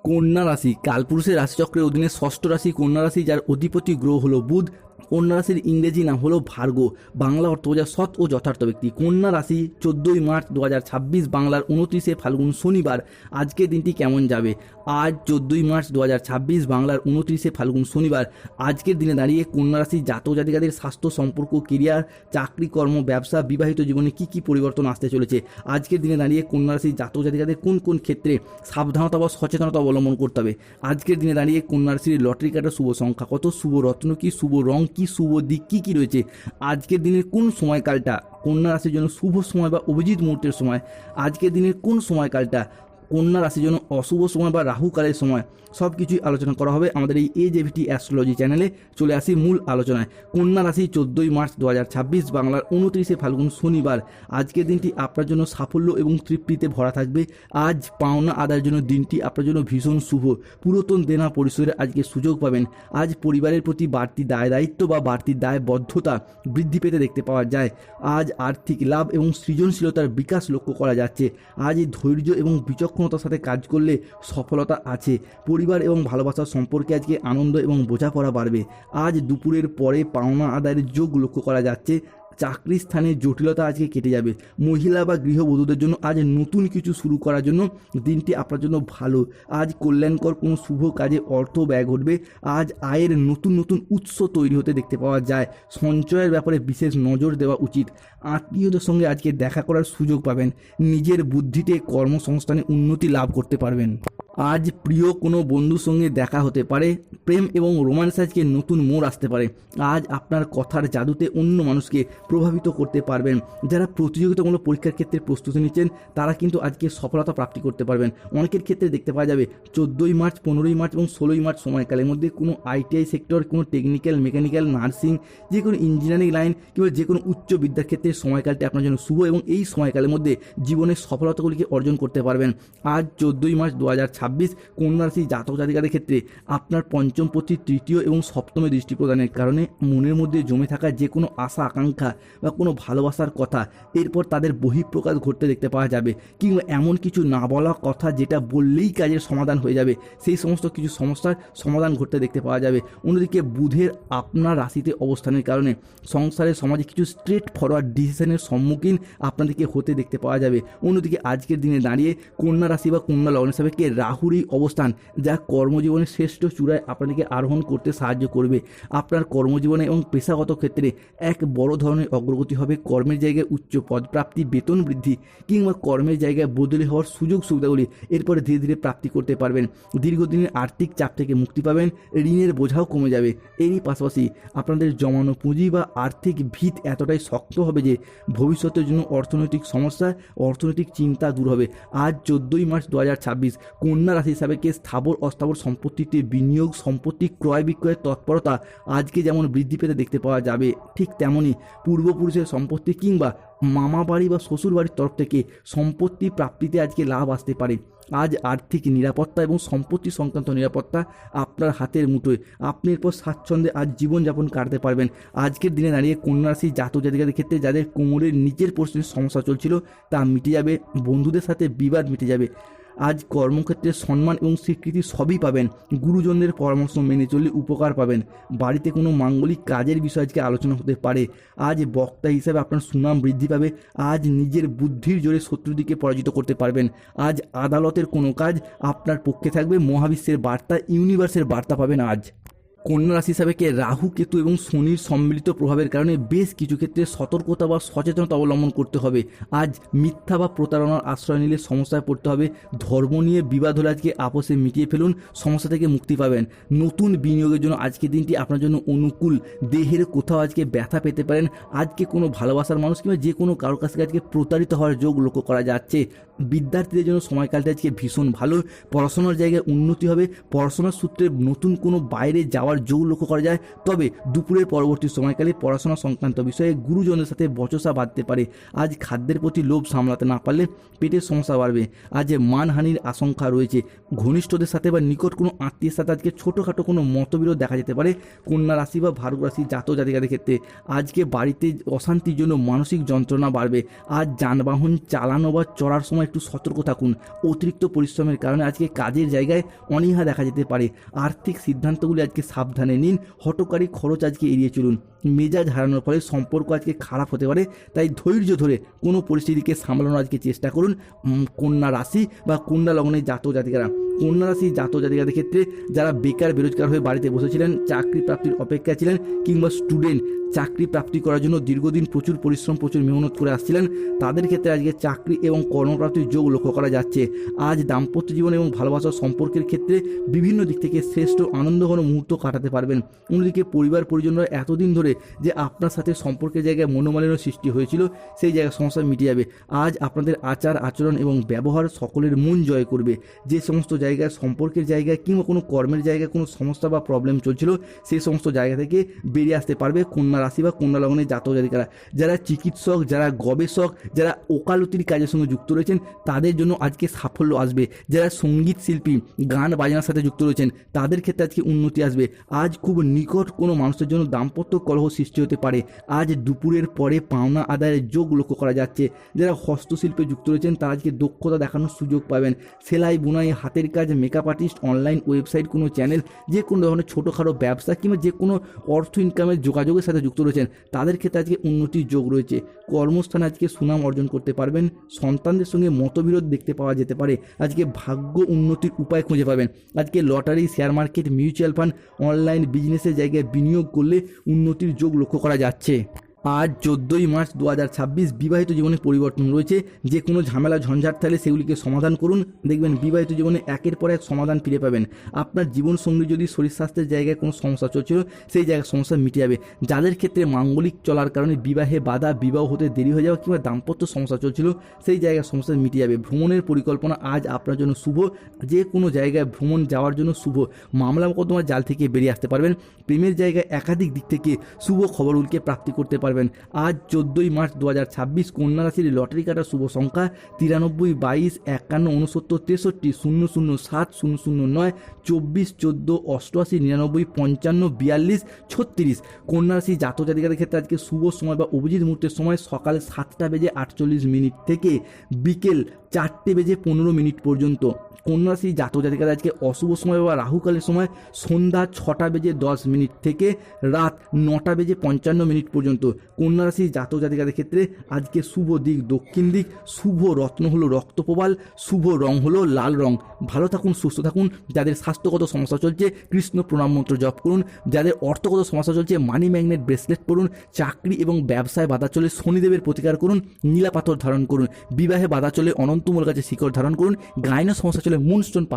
কন্যা রাশি কালপুরুষের রাশিচক্রের অধীনে ষষ্ঠ রাশি কন্যা রাশি, যার অধিপতি গ্রহ হলো বুধ। কন্যা রাশির ইংরেজি নাম হলো ভার্গ, বাংলা অর্থ বোঝায় সৎ ও যথার্থ ব্যক্তি। কন্যা রাশি 14ই মার্চ 2026 বাংলার 29শে ফাল্গুন শনিবার। আজকের দিনটি কেমন যাবে? আজ 14ই মার্চ 2026 বাংলার 29শে ফাল্গুন শনিবার। আজকের দিনে দাঁড়িয়ে কন্যা রাশির জাতক জাতিকাদের স্বাস্থ্য, সম্পর্ক, কেরিয়ার, চাকরি, কর্ম, ব্যবসা, বিবাহিত জীবনে কি কি পরিবর্তন আসতে চলেছে? আজকের দিনে দাঁড়িয়ে কন্যা রাশির জাতক জাতিকাদের কোন কোন ক্ষেত্রে সাবধানতা বা সচেতনতা অবলম্বন করতে হবে? আজকের দিনে দাঁড়িয়ে কন্যা রাশির লটারি কাটার শুভ সংখ্যা কত, শুভ রত্ন কি, শুভ রং কি, শুভ দিক কি কি রয়েছে? আজকের দিনের কোন সময়কালটা কন্যা রাশির জন্য শুভ সময় বা অভিজিৎ মুহূর্তের সময়? আজকের দিনের কোন সময়কালটা কন্যা রাশির জন্য অশুভ সময় বা রাহুকালের সময়? সব কিছুই আলোচনা করা হবে আমাদের এই AJVT অ্যাস্ট্রোলজি চ্যানেলে। চলে আসি মূল আলোচনায়। কন্যা রাশি 14ই মার্চ 2026 বাংলার 29শে ফাল্গুন শনিবার। আজকের দিনটি আপনার জন্য সাফল্য এবং তৃপ্তিতে ভরা থাকবে। আজ পাওনা আদায়ের জন্য দিনটি আপনার জন্য ভীষণ শুভ। পুরাতন দেনা পরিশোধের আজকে সুযোগ পাবেন। আজ পরিবারের প্রতি বাড়তি দায় দায়িত্ব বা বাড়তি দায়বদ্ধতা বৃদ্ধি পেতে দেখতে পাওয়া যায়। আজ আর্থিক লাভ এবং সৃজনশীলতার বিকাশ লক্ষ্য করা যাচ্ছে। আজ ধৈর্য এবং বিচক্ষণতার সাথে কাজ করলে সফলতা আছে। পরিবার এবং ভালোবাসার সম্পর্কে আজকে আনন্দ এবং বোঝাপড়া বাড়বে। আজ দুপুরের পরে পাওনা আদায়ের যোগ লক্ষ্য করা যাচ্ছে। চাকরি স্থানে জটিলতা আজকে কেটে যাবে। মহিলা বা গৃহবধূদের জন্য আজ নতুন কিছু শুরু করার জন্য দিনটি আপনার জন্য ভালো। আজ কল্যাণকর কোনো শুভ কাজে অর্থ ব্যয় ঘটবে। আজ আয়ের নতুন নতুন উৎস তৈরি হতে দেখতে পাওয়া যায়। সঞ্চয়ের ব্যাপারে বিশেষ নজর দেওয়া উচিত। আত্মীয়দের সঙ্গে আজকে দেখা করার সুযোগ পাবেন। নিজের বুদ্ধিতে কর্মসংস্থানে উন্নতি লাভ করতে পারবেন। আজ প্রিয় কোনো বন্ধুর সঙ্গে দেখা হতে পারে। প্রেম এবং রোম্যান্স আজকে নতুন মোড় আসতে পারে। আজ আপনার কথার জাদুতে অন্য মানুষকে প্রভাবিত করতে পারবেন। যারা প্রতিযোগিতামূলক পরীক্ষার ক্ষেত্রে প্রস্তুতি নিচ্ছেন তারা কিন্তু আজকে সফলতা প্রাপ্তি করতে পারবেন। অনেকের ক্ষেত্রে দেখতে পাওয়া যাবে 14ই মার্চ, 15ই মার্চ এবং 16ই মার্চ সময়কালের মধ্যে কোনো ITI সেক্টর, কোনো টেকনিক্যাল, মেকানিক্যাল, নার্সিং, যে কোনো ইঞ্জিনিয়ারিং লাইন কিংবা যে কোনো উচ্চ বিদ্যার ক্ষেত্রে সময়কালটি আপনার জন্য শুভ এবং এই সময়কালের মধ্যে জীবনের সফলতাগুলিকে অর্জন করতে পারবেন। আজ 14ই মার্চ 2026 কন্যা রাশি জাতক জাতিকাদের ক্ষেত্রে আপনার পঞ্চম পতি, তৃতীয় এবং সপ্তমে দৃষ্টি প্রদানের কারণে মনের মধ্যে জমে থাকা যে কোনো আশা আকাঙ্ক্ষা বা কোনো ভালোবাসার কথা এরপর তাদের বহিঃপ্রকাশ ঘটতে দেখতে পাওয়া যাবে। কিংবা এমন কিছু না বলা কথা যেটা বললেই কাজের সমাধান হয়ে যাবে, সেই সমস্ত কিছু সমস্যার সমাধান ঘটতে দেখতে পাওয়া যাবে। অন্যদিকে বুধের আপনার রাশিতে অবস্থানের কারণে সংসারের সমাজে কিছু স্ট্রেট ফরওয়ার্ড ডিসিশনের সম্মুখীন আপনাদেরকে হতে দেখতে পাওয়া যাবে। অন্যদিকে আজকের দিনে দাঁড়িয়ে কন্যা রাশি বা কন্যা লগ্ন সাপেক্ষে রাহুর এই অবস্থান যা কর্মজীবনের শ্রেষ্ঠ চূড়ায় আপনাদেরকে আরোহণ করতে সাহায্য করবে। আপনার কর্মজীবনে এবং পেশাগত ক্ষেত্রে এক বড় ধরনের অগ্রগতি হবে। কর্মের জায়গায় উচ্চ পদপ্রাপ্তি, বেতন বৃদ্ধি কিংবা কর্মের জায়গায় বদলি হওয়ার সুযোগ সুবিধাগুলি এরপরে ধীরে ধীরে প্রাপ্তি করতে পারবেন। দীর্ঘদিনের আর্থিক চাপ থেকে মুক্তি পাবেন। ঋণের বোঝাও কমে যাবে। এরই পাশাপাশি আপনাদের জমানো পুঁজি বা আর্থিক ভিত এতটাই শক্ত হবে যে ভবিষ্যতের জন্য অর্থনৈতিক সমস্যা, অর্থনৈতিক চিন্তা দূর হবে। আজ 14ই মার্চ 2026 কন্যা রাশি হিসাবে স্থাবর অস্থাবর সম্পত্তিতে বিনিয়োগ, সম্পত্তি ক্রয় বিক্রয়ের তৎপরতা আজকে যেমন বৃদ্ধি পেতে দেখতে পাওয়া যাবে, ঠিক তেমনই পূর্বপুরুষের সম্পত্তি কিংবা মামা বাড়ি বা শ্বশুর বাড়ির তরফ থেকে সম্পত্তি প্রাপ্তিতে আজকে লাভ আসতে পারে। আজ আর্থিক নিরাপত্তা এবং সম্পত্তি সংক্রান্ত নিরাপত্তা আপনার হাতের মুঠোয়। আপনি এরপর স্বাচ্ছন্দ্যে আজ জীবনযাপন কাটাতে পারবেন। আজকের দিনে দাঁড়িয়ে কন্যা রাশি জাতক জাতিকাদের ক্ষেত্রে যাদের কোমরের নিচের পোর্শনের সমস্যা চলছিল তা মিটে যাবে। বন্ধুদের সাথে বিবাদ মিটে যাবে। আজ কর্মক্ষেত্রে সম্মান এবং স্বীকৃতি সবই পাবেন। গুরুজনদের পরামর্শ মেনে চললে উপকার পাবেন। বাড়িতে কোনো মাঙ্গলিক কাজের বিষয় আজকে আলোচনা হতে পারে। আজ বক্তা হিসাবে আপনার সুনাম বৃদ্ধি পাবে। আজ নিজের বুদ্ধির জোরে শত্রুদিকে পরাজিত করতে পারবেন। আজ আদালতের কোনো কাজ আপনার পক্ষে থাকবে। মহাবিশ্বের বার্তা, ইউনিভার্সের বার্তা পাবেন আজ। কন্যা রাশি হিসাবে রাহু, কেতু এবং শনির সম্মিলিত প্রভাবের কারণে বেশ কিছু ক্ষেত্রে সতর্কতা বা সচেতনতা অবলম্বন করতে হবে। আজ মিথ্যা বা প্রতারণার আশ্রয় নিলে সমস্যায় পড়তে হবে। ধর্ম নিয়ে বিবাদ হলে আজকে আপোষে মিটিয়ে ফেলুন, সমস্যা থেকে মুক্তি পাবেন। নতুন বিনিয়োগের জন্য আজকের দিনটি আপনার জন্য অনুকূল। দেহের কোথাও আজকে ব্যথা পেতে পারেন। আজকে কোনো ভালোবাসার মানুষ কিংবা যে কোনো কারোর কাছ থেকে আজকে প্রতারিত হওয়ার যোগ লক্ষ্য করা যাচ্ছে। বিদ্যার্থীদের জন্য সময়কালটা আজকে ভীষণ ভালো। পড়াশোনার জায়গায় উন্নতি হবে। পড়াশোনার সূত্রে নতুন কোনো বাইরে যাওয়ার যাওয়ার যোগ লক্ষ্য করা যায়। তবে দুপুরের পরবর্তী সময়কালে পড়াশোনা সংক্রান্ত বিষয়ে গুরুজনদের সাথে বচসা বাঁধতে পারে। আজ খাদ্যের প্রতি লোভ সামলাতে না পারলে পেটের সমস্যা বাড়বে। আজ মানহানির আশঙ্কা রয়েছে। ঘনিষ্ঠদের সাথে বা নিকট কোনো আত্মীয়ের সাথে আজকে ছোটোখাটো কোনো মতবিরোধ দেখা যেতে পারে। কন্যা রাশি বা ভার্গো রাশি জাতক জাতিকাদের ক্ষেত্রে আজকে বাড়িতে অশান্তির জন্য মানসিক যন্ত্রণা বাড়বে। আজ যানবাহন চালানো বা চড়ার সময় একটু সতর্ক থাকুন। অতিরিক্ত পরিশ্রমের কারণে আজকে কাজের জায়গায় অনীহা দেখা যেতে পারে। আর্থিক সিদ্ধান্তগুলি আজকে সাবধানে নিন। হঠকারী খরচ আজকে এড়িয়ে চলুন। মেজাজ হারানোর ফলে সম্পর্ক আজকে খারাপ হতে পারে, তাই ধৈর্য ধরে কোনো পরিস্থিতিকে সামলানোর আজকে চেষ্টা করুন। কন্যা রাশি বা কন্যা লগ্নের জাতক জাতিকারা, কন্যা রাশি জাতক জাতিকাদের ক্ষেত্রে যারা বেকার বেরোজগার হয়ে বাড়িতে বসেছিলেন, চাকরি প্রাপ্তির অপেক্ষা ছিলেন, কিংবা স্টুডেন্ট চাকরি প্রাপ্তি করার জন্য দীর্ঘদিন প্রচুর পরিশ্রম প্রচুর মেহনত করে আসছিলেন, তাদের ক্ষেত্রে আজকে চাকরি এবং কর্মপ্রাপ্তির যোগ লক্ষ্য করা যাচ্ছে। আজ দাম্পত্য জীবন এবং ভালোবাসার সম্পর্কের ক্ষেত্রে বিভিন্ন দিক থেকে শ্রেষ্ঠ আনন্দঘন মুহূর্ত কাটাতে পারবেন। অন্যদিকে পরিবার পরিজনরা এতদিন ধরে যে আপনার সাথে সম্পর্কের জায়গায় মনোমালিন্য সৃষ্টি হয়েছিল, সেই জায়গায় সমস্যা মিটে যাবে। আজ আপনাদের আচার আচরণ এবং ব্যবহার সকলের মন জয় করবে। যে সমস্ত জায়গায় সম্পর্কের জায়গায় কিংবা কোনো কর্মের জায়গায় কোনো সমস্যা বা প্রবলেম চলছিল, সেই সমস্ত জায়গা থেকে বেরিয়ে আসতে পারবে কন্যা রাশি বা কন্যা লগ্নের জাতক জাতিকারা। যারা চিকিৎসক, যারা গবেষক, যারা ওকালতির কাজের সঙ্গে যুক্ত রয়েছেন, তাদের জন্য আজকে সাফল্য আসবে। যারা সঙ্গীত শিল্পী, গান বাজনার সাথে যুক্ত রয়েছেন, তাদের ক্ষেত্রে আজকে উন্নতি আসবে। আজ খুব নিকট কোনো মানুষের জন্য দাম্পত্য কলহ সৃষ্টি হতে পারে। আজ দুপুরের পরে পাওনা আদায়ের যোগ লক্ষ্য করা যাচ্ছে। যারা হস্তশিল্পে যুক্ত রয়েছেন, তারা আজকে দক্ষতা দেখানোর সুযোগ পাবেন। সেলাই, বুনাই, হাতের কাজ, মেকআপ আর্টিস্ট, অনলাইন ওয়েবসাইট, কোনো চ্যানেল, যে কোনো ধরনের ছোটোখাটো ব্যবসা কিংবা যে কোনো অর্থ ইনকামের যোগাযোগের সাথে যুক্ত রয়েছেন, তাদের ক্ষেত্রে আজকে উন্নতির যোগ রয়েছে। কর্মস্থানে আজকে সুনাম অর্জন করতে পারবেন। সন্তানদের সঙ্গে মতবিরোধ দেখতে পাওয়া যেতে পারে। আজকে ভাগ্য উন্নতির উপায় খুঁজে পাবেন। আজকে lottery, share market, mutual fund, online বিজনেসের জায়গায় বিনিয়োগ করলে উন্নতির যোগ লক্ষ্য করা যাচ্ছে। আজ 14ই মার্চ 2026 বিবাহিত জীবনে পরিবর্তন রয়েছে। যে কোনো ঝামেলা ঝঞ্ঝাট থাকলে সেগুলিকে সমাধান করুন, দেখবেন বিবাহিত জীবনে একের পর এক সমাধান ফিরে পাবেন। আপনার জীবনসঙ্গী যদি শরীর স্বাস্থ্যের জায়গায় কোনো সমস্যা চলছিল, সেই জায়গায় সমস্যা মিটে যাবে। যাদের ক্ষেত্রে মাঙ্গলিক চলার কারণে বিবাহে বাধা, বিবাহ হতে দেরি হয়ে যাওয়া কিংবা দাম্পত্য সমস্যা চলছিল, সেই জায়গায় সমস্যা মিটে যাবে। ভ্রমণের পরিকল্পনা আজ আপনার জন্য শুভ। যে কোনো জায়গায় ভ্রমণ যাওয়ার জন্য শুভ। মামলা মোকদ্দমার জাল থেকে বেরিয়ে আসতে পারবেন। প্রেমের জায়গায় একাধিক দিক থেকে শুভ খবরগুলিকে প্রাপ্তি করতে পারবেন। আজ 14ই মার্চ 2026 কন্যা রাশির লটারি কাটার শুভ সংখ্যা 93, 22, 51, 69, 63, 00, 7, 009, 24, 14, 88, 99, 55, 42, 36। কন্যা রাশি জাতক জাতিকাদের ক্ষেত্রে আজকে শুভ সময় বা অভিজিৎ মুহূর্তের সময় সকাল 7:48 থেকে বিকেল 4:15 পর্যন্ত। কন্যা রাশি জাতক জাতিকাদের আজকে অশুভ সময় বা রাহুকালের সময় সন্ধ্যা 6:10 থেকে রাত 9:55 পর্যন্ত। কন্যা রাশি জাতক জাতিকাদের ক্ষেত্রে আজকে শুভ দিক দক্ষিণ দিক, শুভ রত্ন হলো রক্তপ্রবাল, শুভ রং হলো লাল রং। ভালো থাকুন, সুস্থ থাকুন। যাদের স্বাস্থ্যগত সমস্যা চলছে, কৃষ্ণ প্রণাম মন্ত্র জপ করুন। যাদের অর্থগত সমস্যা চলছে, মানি ম্যাগনেট ব্রেসলেট পরুন। চাকরি এবং ব্যবসায় বাধা চলে শনিদেবের প্রতিকার করুন, নীলা পাথর ধারণ করুন। বিবাহে বাধা চলে অনন্তমূল গাছের শিকড় ধারণ করুন। গাইনো সমস্যা চলে মুনস্টোন